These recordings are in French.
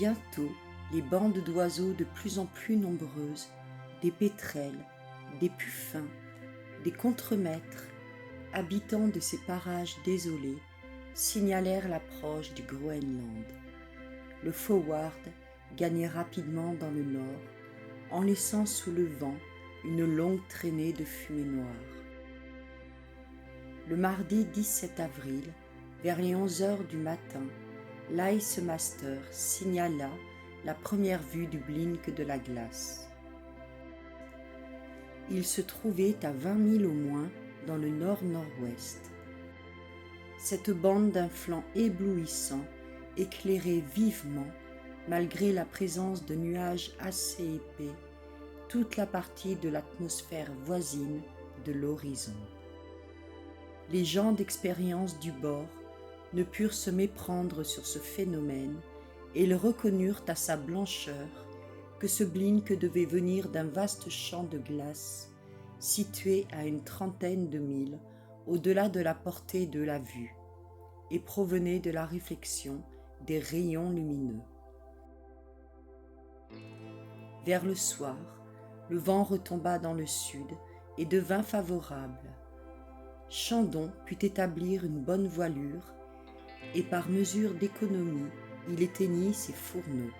Bientôt, les bandes d'oiseaux de plus en plus nombreuses, des pétrels, des puffins, des contremaîtres, habitants de ces parages désolés, signalèrent l'approche du Groenland. Le Forward gagnait rapidement dans le nord, en laissant sous le vent une longue traînée de fumée noire. Le mardi 17 avril, vers les 11 heures du matin, l'Icemaster signala la première vue du blink de la glace. Il se trouvait à 20 milles au moins dans le nord-nord-ouest. Cette bande d'un flanc éblouissant éclairait vivement, malgré la présence de nuages assez épais, toute la partie de l'atmosphère voisine de l'horizon. Les gens d'expérience du bord ne purent se méprendre sur ce phénomène et ils reconnurent à sa blancheur que ce blink devait venir d'un vaste champ de glace situé à une trentaine de milles au-delà de la portée de la vue et provenait de la réflexion des rayons lumineux. Vers le soir, le vent retomba dans le sud et devint favorable. Chandon put établir une bonne voilure et par mesure d'économie, il éteignit ses fourneaux.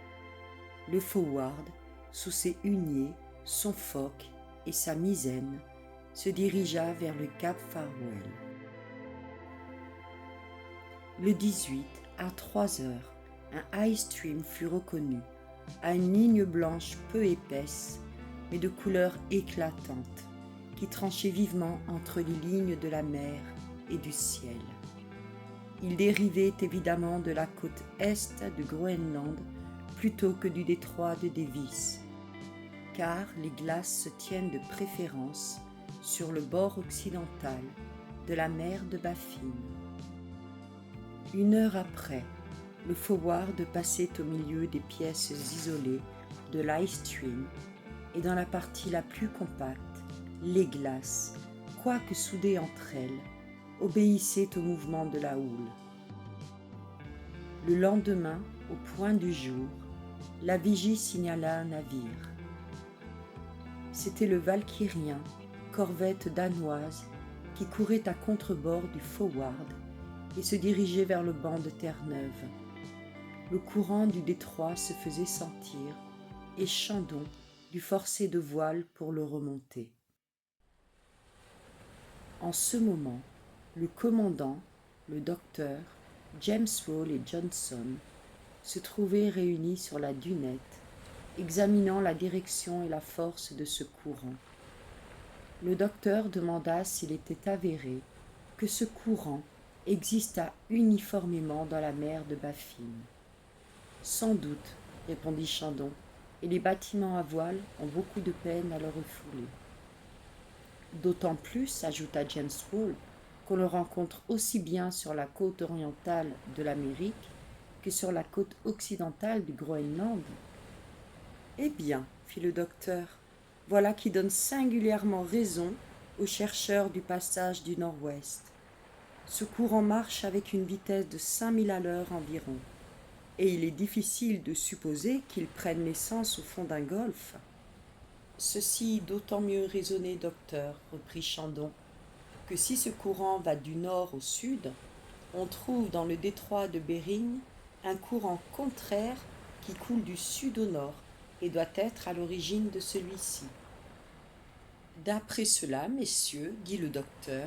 Le Forward, sous ses huniers, son foc et sa misaine, se dirigea vers le cap Farewell. Le 18, à 3 heures, un ice stream fut reconnu, à une ligne blanche peu épaisse, mais de couleur éclatante, qui tranchait vivement entre les lignes de la mer et du ciel. Il dérivait évidemment de la côte est de Groenland plutôt que du détroit de Davis, car les glaces se tiennent de préférence sur le bord occidental de la mer de Baffin. 1 heure après, le Forward passait au milieu des pièces isolées de l'ice stream et dans la partie la plus compacte, les glaces, quoique soudées entre elles, obéissaient au mouvement de la houle. Le lendemain, au point du jour, la vigie signala un navire. C'était le Valkyrien, corvette danoise, qui courait à contre-bord du Forward et se dirigeait vers le banc de Terre-Neuve. Le courant du détroit se faisait sentir et Chandon dut forcer de voile pour le remonter. En ce moment, le commandant, le docteur, James Wall et Johnson se trouvaient réunis sur la dunette, examinant la direction et la force de ce courant. Le docteur demanda s'il était avéré que ce courant exista uniformément dans la mer de Baffin. « Sans doute, répondit Chandon, et les bâtiments à voile ont beaucoup de peine à le refouler. D'autant plus, ajouta James Wall, qu'on le rencontre aussi bien sur la côte orientale de l'Amérique que sur la côte occidentale du Groenland. Eh bien, fit le docteur, voilà qui donne singulièrement raison aux chercheurs du passage du nord-ouest. Ce courant marche avec une vitesse de 5000 à l'heure environ, et il est difficile de supposer qu'il prenne naissance au fond d'un golfe. Ceci d'autant mieux raisonné, docteur, reprit Chandon, que si ce courant va du nord au sud, on trouve dans le détroit de Bering un courant contraire qui coule du sud au nord et doit être à l'origine de celui-ci. D'après cela, messieurs, dit le docteur,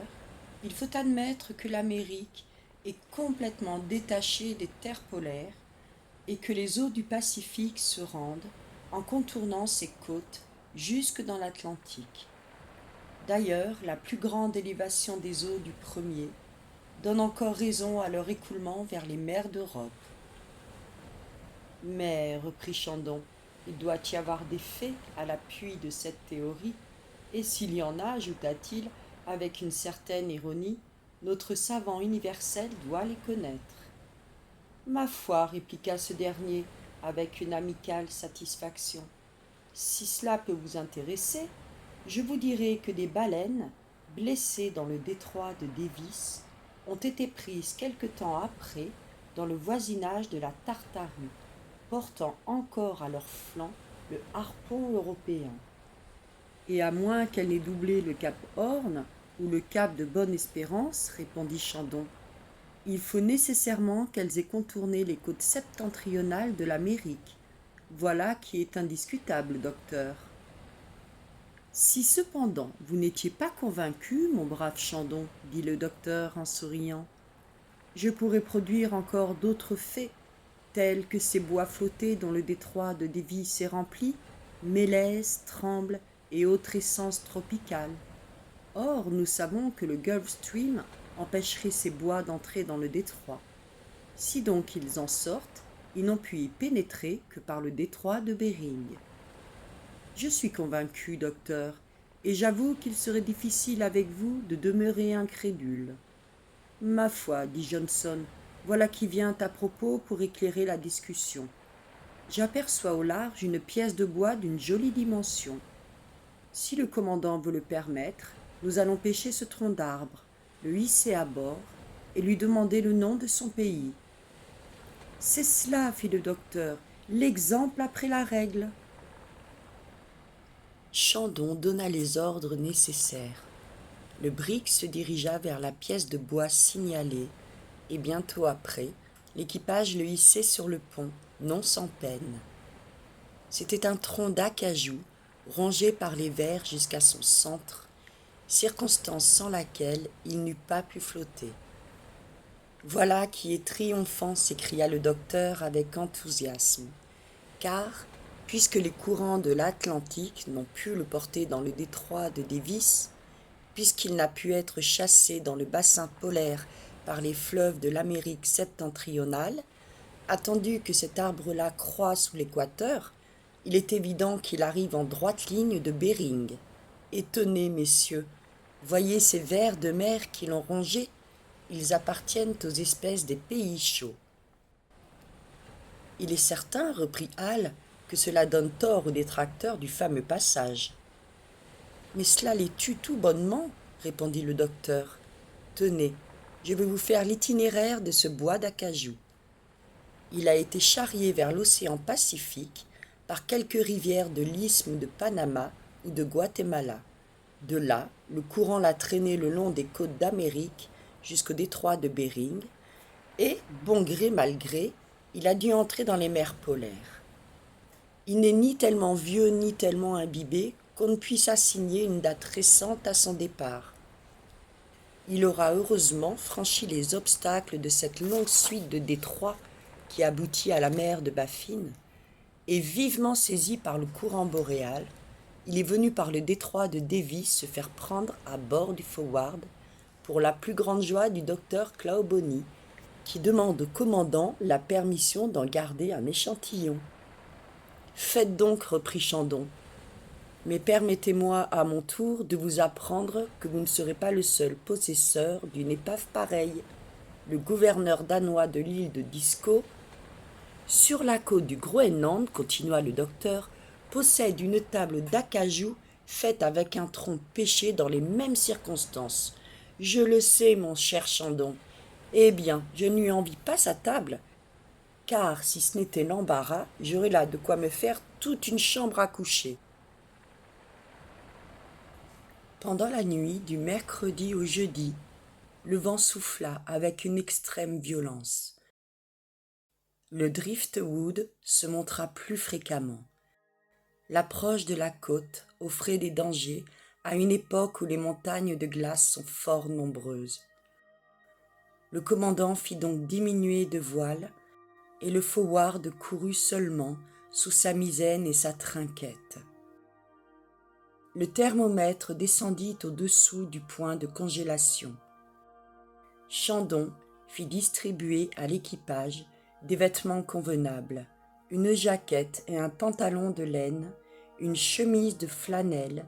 il faut admettre que l'Amérique est complètement détachée des terres polaires et que les eaux du Pacifique se rendent, en contournant ses côtes, jusque dans l'Atlantique. D'ailleurs, la plus grande élévation des eaux du premier donne encore raison à leur écoulement vers les mers d'Europe. Mais, reprit Chandon, il doit y avoir des faits à l'appui de cette théorie, et s'il y en a, ajouta-t-il avec une certaine ironie, notre savant universel doit les connaître. Ma foi, répliqua ce dernier avec une amicale satisfaction, si cela peut vous intéresser, je vous dirai que des baleines, blessées dans le détroit de Davis, ont été prises quelque temps après dans le voisinage de la Tartarie, portant encore à leur flanc le harpon européen. Et à moins qu'elle n'ait doublé le cap Horn ou le cap de Bonne-Espérance, répondit Chandon, il faut nécessairement qu'elles aient contourné les côtes septentrionales de l'Amérique. Voilà qui est indiscutable, docteur. Si cependant vous n'étiez pas convaincu, mon brave Chandon, dit le docteur en souriant, je pourrais produire encore d'autres faits, tels que ces bois flottés dont le détroit de Davis est rempli, mélèzes, trembles et autres essences tropicales. Or, nous savons que le Gulf Stream empêcherait ces bois d'entrer dans le détroit. Si donc ils en sortent, ils n'ont pu y pénétrer que par le détroit de Bering. Je suis convaincu, docteur, et j'avoue qu'il serait difficile avec vous de demeurer incrédule. Ma foi, dit Johnson, voilà qui vient à propos pour éclairer la discussion. J'aperçois au large une pièce de bois d'une jolie dimension. Si le commandant veut le permettre, nous allons pêcher ce tronc d'arbre, le hisser à bord et lui demander le nom de son pays. C'est cela, fit le docteur, l'exemple après la règle. Chandon donna les ordres nécessaires. Le brick se dirigea vers la pièce de bois signalée, et bientôt après, l'équipage le hissait sur le pont, non sans peine. C'était un tronc d'acajou, rongé par les vers jusqu'à son centre, circonstance sans laquelle il n'eût pas pu flotter. « Voilà qui est triomphant !» s'écria le docteur avec enthousiasme, car, puisque les courants de l'Atlantique n'ont pu le porter dans le détroit de Davis, puisqu'il n'a pu être chassé dans le bassin polaire par les fleuves de l'Amérique septentrionale, attendu que cet arbre-là croît sous l'équateur, il est évident qu'il arrive en droite ligne de Bering. Et tenez, messieurs, voyez ces vers de mer qui l'ont rongé, ils appartiennent aux espèces des pays chauds. Il est certain, reprit Hall, que cela donne tort aux détracteurs du fameux passage. Mais cela les tue tout bonnement, répondit le docteur. Tenez, je vais vous faire l'itinéraire de ce bois d'acajou. Il a été charrié vers l'océan Pacifique par quelques rivières de l'isthme de Panama ou de Guatemala. De là, le courant l'a traîné le long des côtes d'Amérique jusqu'au détroit de Bering, et, bon gré mal gré, il a dû entrer dans les mers polaires. Il n'est ni tellement vieux ni tellement imbibé qu'on ne puisse assigner une date récente à son départ. Il aura heureusement franchi les obstacles de cette longue suite de détroits qui aboutit à la mer de Baffin, et vivement saisi par le courant boréal, il est venu par le détroit de Davis se faire prendre à bord du Forward, pour la plus grande joie du docteur Clawbonny, qui demande au commandant la permission d'en garder un échantillon. « Faites donc, reprit Chandon, mais permettez-moi à mon tour de vous apprendre que vous ne serez pas le seul possesseur d'une épave pareille. Le gouverneur danois de l'île de Disko, sur la côte du Groenland, continua le docteur, possède une table d'acajou faite avec un tronc pêché dans les mêmes circonstances. Je le sais, mon cher Chandon. Eh bien, je ne lui envie pas sa table, car si ce n'était l'embarras, j'aurais là de quoi me faire toute une chambre à coucher. Pendant la nuit du mercredi au jeudi, le vent souffla avec une extrême violence. Le driftwood se montra plus fréquemment. L'approche de la côte offrait des dangers à une époque où les montagnes de glace sont fort nombreuses. Le commandant fit donc diminuer de voile, et le Forward courut seulement sous sa misaine et sa trinquette. Le thermomètre descendit au-dessous du point de congélation. Chandon fit distribuer à l'équipage des vêtements convenables, une jaquette et un pantalon de laine, une chemise de flanelle,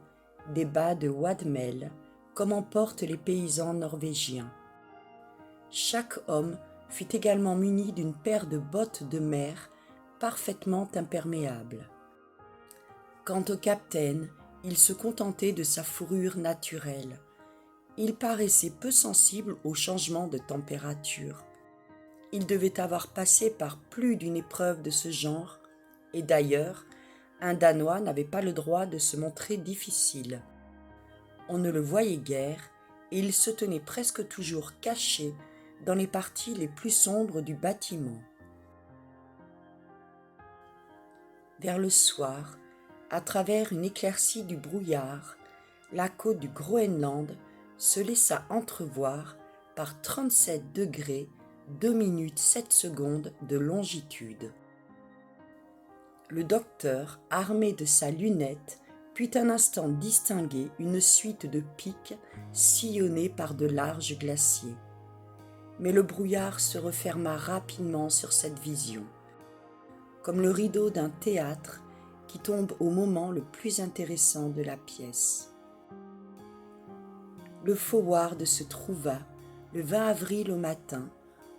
des bas de wadmel, comme en portent les paysans norvégiens. Chaque homme fut également muni d'une paire de bottes de mer parfaitement imperméables. Quant au capitaine, il se contentait de sa fourrure naturelle. Il paraissait peu sensible aux changements de température. Il devait avoir passé par plus d'une épreuve de ce genre, et d'ailleurs, un Danois n'avait pas le droit de se montrer difficile. On ne le voyait guère, et il se tenait presque toujours caché dans les parties les plus sombres du bâtiment. Vers le soir, à travers une éclaircie du brouillard, la côte du Groenland se laissa entrevoir par 37 degrés 2 minutes 7 secondes de longitude. Le docteur, armé de sa lunette, put un instant distinguer une suite de pics sillonnés par de larges glaciers. Mais le brouillard se referma rapidement sur cette vision, comme le rideau d'un théâtre qui tombe au moment le plus intéressant de la pièce. Le forward se trouva, le 20 avril au matin,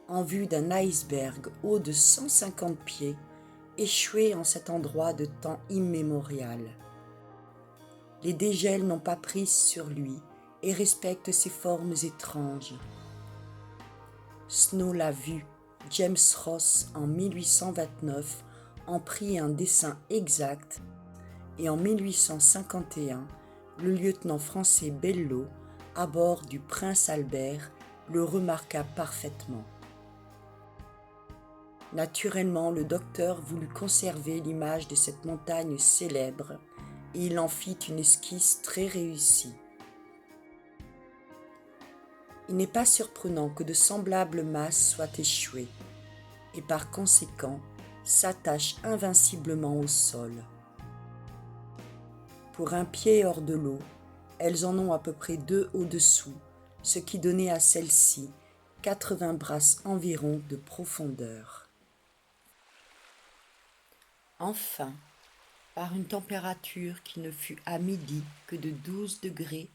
en vue d'un iceberg haut de 150 pieds, échoué en cet endroit de temps immémorial. Les dégels n'ont pas prise sur lui et respectent ses formes étranges. Snow l'a vu, James Ross en 1829 en prit un dessin exact et en 1851, le lieutenant français Belleau, à bord du Prince Albert, le remarqua parfaitement. Naturellement, le docteur voulut conserver l'image de cette montagne célèbre et il en fit une esquisse très réussie. Il n'est pas surprenant que de semblables masses soient échouées et par conséquent s'attachent invinciblement au sol. Pour un pied hors de l'eau, elles en ont à peu près 2 au-dessous, ce qui donnait à celle-ci 80 brasses environ de profondeur. Enfin, par une température qui ne fut à midi que de 12 degrés,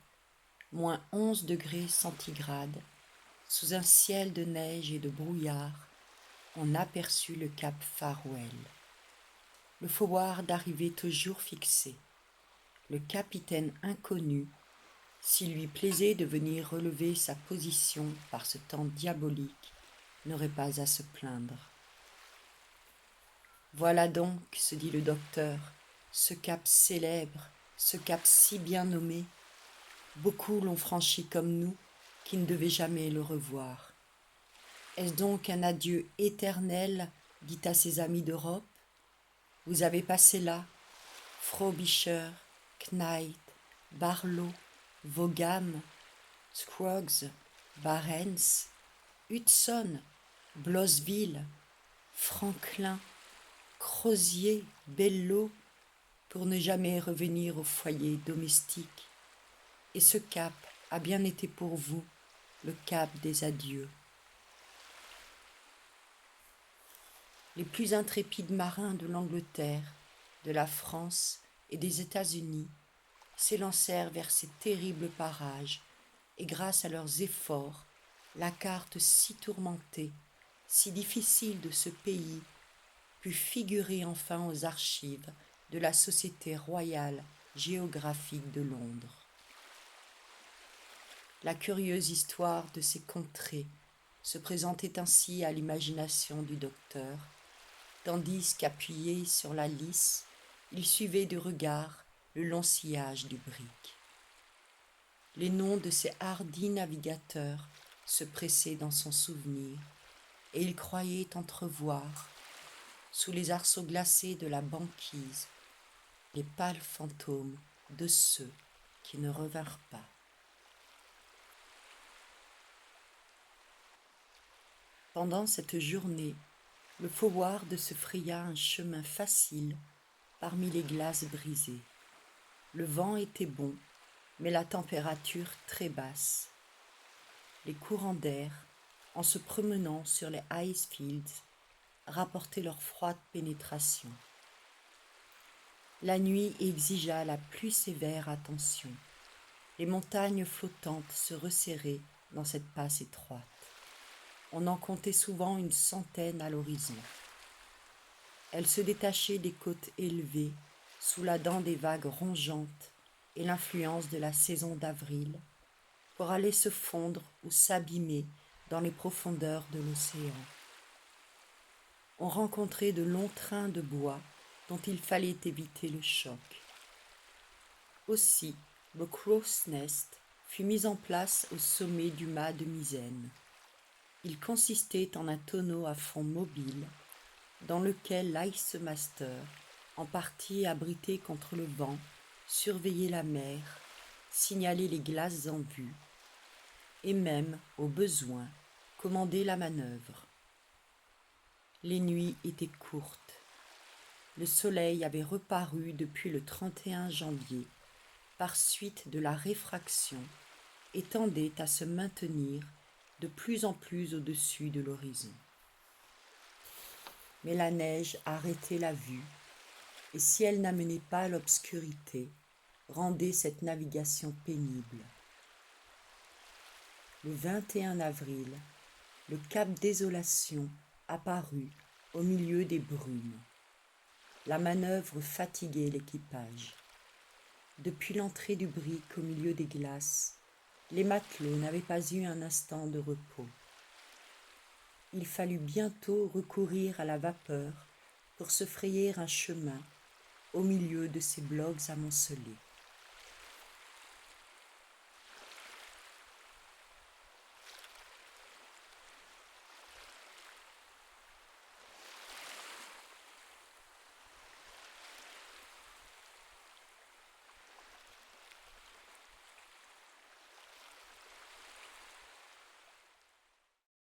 moins 11 degrés centigrades, sous un ciel de neige et de brouillard, on aperçut le cap Farewell. Le forward arrivait toujours fixé. Le capitaine inconnu, s'il lui plaisait de venir relever sa position par ce temps diabolique, n'aurait pas à se plaindre. Voilà donc, se dit le docteur, ce cap célèbre, ce cap si bien nommé. Beaucoup l'ont franchi comme nous, qui ne devaient jamais le revoir. Est-ce donc un adieu éternel, dit à ses amis d'Europe? Vous avez passé là, Frobisher, Knight, Barlow, Vaughan, Scroggs, Barents, Hudson, Blossville, Franklin, Crozier, Belleau, pour ne jamais revenir au foyer domestique. Et ce cap a bien été pour vous le cap des adieux. Les plus intrépides marins de l'Angleterre, de la France et des États-Unis s'élancèrent vers ces terribles parages, et grâce à leurs efforts, la carte si tourmentée, si difficile de ce pays put figurer enfin aux archives de la Société royale géographique de Londres. La curieuse histoire de ces contrées se présentait ainsi à l'imagination du docteur, tandis qu'appuyé sur la lisse, il suivait du regard le long sillage du brick. Les noms de ces hardis navigateurs se pressaient dans son souvenir, et il croyait entrevoir, sous les arceaux glacés de la banquise, les pâles fantômes de ceux qui ne revinrent pas. Pendant cette journée, le forward se fraya un chemin facile parmi les glaces brisées. Le vent était bon, mais la température très basse. Les courants d'air, en se promenant sur les ice fields, rapportaient leur froide pénétration. La nuit exigea la plus sévère attention. Les montagnes flottantes se resserraient dans cette passe étroite. On en comptait souvent une centaine à l'horizon. Elles se détachaient des côtes élevées, sous la dent des vagues rongeantes et l'influence de la saison d'avril, pour aller se fondre ou s'abîmer dans les profondeurs de l'océan. on rencontrait de longs trains de bois dont il fallait éviter le choc. Aussi, le Crow's Nest fut mis en place au sommet du mât de misaine. Il consistait en un tonneau à fond mobile dans lequel l'Ice Master, en partie abrité contre le vent, surveillait la mer, signalait les glaces en vue et même, au besoin, commandait la manœuvre. Les nuits étaient courtes. Le soleil avait reparu depuis le 31 janvier par suite de la réfraction et tendait à se maintenir de plus en plus au-dessus de l'horizon. Mais la neige arrêtait la vue et si elle n'amenait pas l'obscurité, rendait cette navigation pénible. Le 21 avril, le cap Désolation apparut au milieu des brumes. La manœuvre fatiguait l'équipage. Depuis l'entrée du brick au milieu des glaces, les matelots n'avaient pas eu un instant de repos. Il fallut bientôt recourir à la vapeur pour se frayer un chemin au milieu de ces blocs amoncelés.